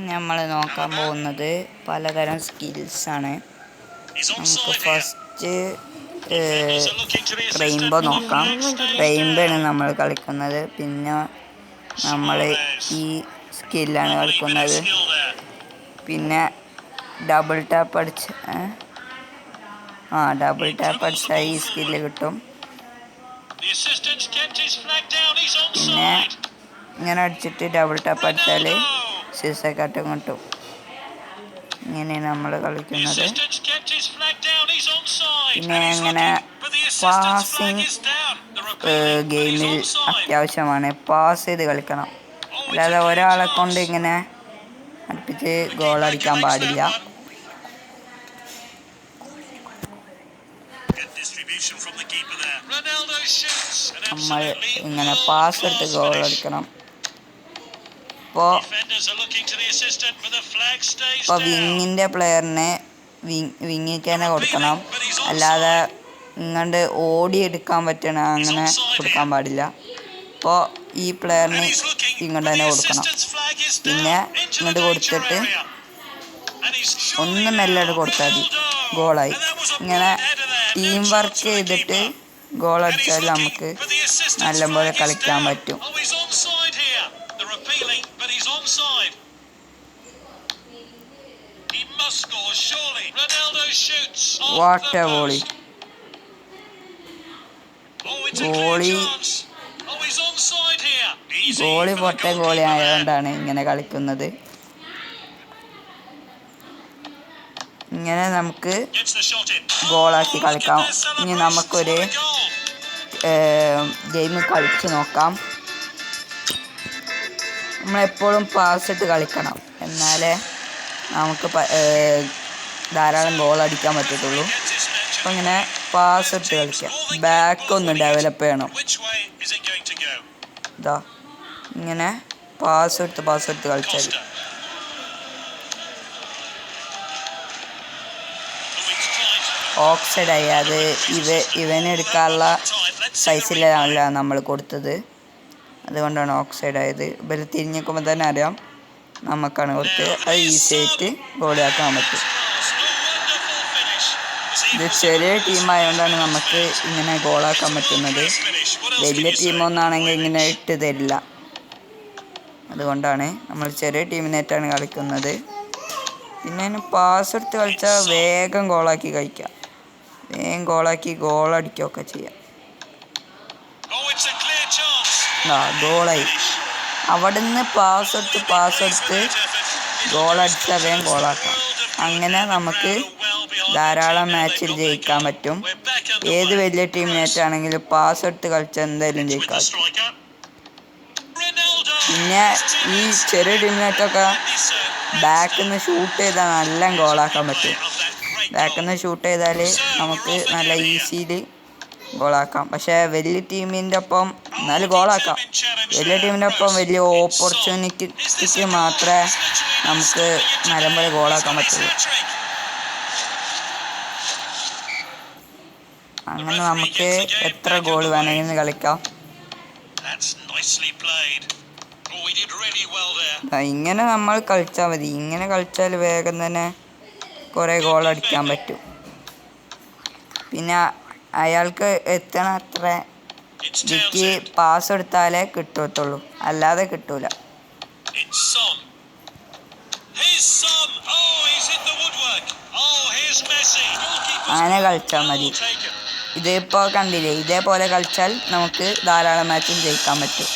നമ്മൾ നോക്കാൻ പോകുന്നത് പലതരം സ്കിൽസാണ്. നമുക്ക് ഫസ്റ്റ് റെയിൻബോ നോക്കാം. റെയിൻബോ ആണ് നമ്മൾ കളിക്കുന്നത്. പിന്നെ നമ്മൾ ഈ സ്കില്ലാണ് കളിക്കുന്നത്. പിന്നെ ഡബിൾ ടാപ്പ് അടിച്ചാൽ ഈ സ്കില്ല് കിട്ടും. പിന്നെ ഇങ്ങനെ അടിച്ചിട്ട് ഡബിൾ ടാപ്പ് അടിച്ചാൽ സിസക്കാട്ടും കിട്ടും. ഇങ്ങനെയാണ് നമ്മൾ കളിക്കുന്നത്. പിന്നെ അങ്ങനെ പാസിങ് ഗെയിമിൽ അത്യാവശ്യമാണ്. പാസ് ചെയ്ത് കളിക്കണം. അല്ലാതെ ഒരാളെ കൊണ്ട് ഇങ്ങനെ അടുപ്പിച്ച് ഗോൾ അടിക്കാൻ പാടില്ല. നമ്മൾ ഇങ്ങനെ പാസ് എടുത്ത് ഗോൾ അടിക്കണം. ഇപ്പോൾ വിങ്ങിൻ്റെ പ്ലെയറിനെ വിങ്ങിക്ക് തന്നെ കൊടുക്കണം. അല്ലാതെ ഇങ്ങോട്ട് ഓടിയെടുക്കാൻ പറ്റണ അങ്ങനെ കൊടുക്കാൻ പാടില്ല. ഇപ്പോൾ ഈ പ്ലെയറിന് ഇങ്ങോട്ട് തന്നെ കൊടുക്കണം. പിന്നെ ഇങ്ങോട്ട് കൊടുത്തിട്ട് ഒന്ന് മെല്ലെ കൊടുത്താൽ മതി, ഗോളായി. ഇങ്ങനെ ടീം വർക്ക് ചെയ്തിട്ട് ഗോൾ അടിച്ചാൽ നമുക്ക് നല്ലപോലെ കളിക്കാൻ പറ്റും. What A volley! ഗോളി പൊട്ട ഗോളി ആയതുകൊണ്ടാണ് ഇങ്ങനെ കളിക്കുന്നത്. ഇങ്ങനെ നമുക്ക് ഗോളാക്കി കളിക്കാം. ഇനി നമുക്കൊരു ഗെയിം കളിച്ച് നോക്കാം. നമ്മളെപ്പോഴും പാസ് ഇട്ട് കളിക്കണം. എന്നാലേ നമുക്ക് ധാരാളം ഗോൾ അടിക്കാൻ പറ്റത്തുള്ളൂ. അപ്പം ഇങ്ങനെ പാസ് ഇട്ട് കളിക്കാം. ബാക്ക് ഒന്ന് ഡെവലപ്പ് ചെയ്യണം. ഇതാ ഇങ്ങനെ പാസ് എടുത്ത് കളിച്ചാൽ ഓഫ്സൈഡായി. അത് ഇവനെടുക്കാനുള്ള സൈസിലല്ല നമ്മൾ കൊടുത്തത്, അതുകൊണ്ടാണ് ഓഫ്സൈഡ് ആയത്. ഇവർ തിരിഞ്ഞിക്കുമ്പോൾ തന്നെ അറിയാം നമുക്കാണ് കൊടുത്തത്. അത് ഈസി ആയിട്ട് ഗോളിയാക്കാൻ പറ്റും. ഇത് ചെറിയ ടീമായതുകൊണ്ടാണ് നമുക്ക് ഇങ്ങനെ ഗോളാക്കാൻ പറ്റുന്നത്. വലിയ ടീമൊന്നാണെങ്കിൽ ഇങ്ങനെ ഇട്ട് തരില്ല. അതുകൊണ്ടാണ് നമ്മൾ ചെറിയ ടീമിനായിട്ടാണ് കളിക്കുന്നത്. പിന്നെ പാസ് എടുത്ത് കളിച്ചാൽ വേഗം ഗോളാക്കി കളിക്കാം. വേഗം ഗോളാക്കി ഗോളടിക്കുകയൊക്കെ ചെയ്യാം. ഗോളായി. അവിടുന്ന് പാസ് എടുത്ത് ഗോളടിച്ചാൽ വേഗം ഗോളാക്കാം. അങ്ങനെ നമുക്ക് ധാരാളം മാച്ചിൽ ജയിക്കാൻ പറ്റും. ഏത് വലിയ ടീമിനായിട്ടാണെങ്കിലും പാസ് എടുത്ത് കളിച്ചാൽ എന്തായാലും ജയിക്കാം. പിന്നെ ഈ ചെറിയ ടീമിനായിട്ടൊക്കെ ബാക്കിൽ നിന്ന് ഷൂട്ട് ചെയ്താൽ നല്ല ഗോളാക്കാൻ പറ്റും. ബാക്കിൽ നിന്ന് ഷൂട്ട് ചെയ്താൽ നമുക്ക് നല്ല ഈസിയിൽ ഗോളാക്കാം. പക്ഷേ വലിയ ടീമിൻ്റെ ഒപ്പം എന്നാലും ഗോളാക്കാം. വലിയ ടീമിൻ്റെ ഒപ്പം വലിയ ഓപ്പർച്യൂണിറ്റിക്ക് മാത്രമേ നമുക്ക് നല്ലപോലെ ഗോളാക്കാൻ പറ്റുള്ളൂ. അങ്ങനെ നമുക്ക് എത്ര ഗോൾ വേണമെങ്കിലും കളിക്കാം. ഇങ്ങനെ നമ്മൾ കളിച്ചാൽ മതി. ഇങ്ങനെ കളിച്ചാൽ വേഗം തന്നെ കുറേ ഗോൾ അടിക്കാൻ പറ്റും. പിന്നെ അയാൾക്ക് എത്തണ അത്ര വിക്കി പാസ് എടുത്താലേ കിട്ടത്തുള്ളൂ, അല്ലാതെ കിട്ടൂല. അങ്ങനെ കളിച്ചാൽ മതി. ഇതിപ്പോൾ കണ്ടില്ലേ, ഇതേപോലെ കളിച്ചാൽ നമുക്ക് ധാരാളം മാച്ചും ജയിക്കാൻ പറ്റും.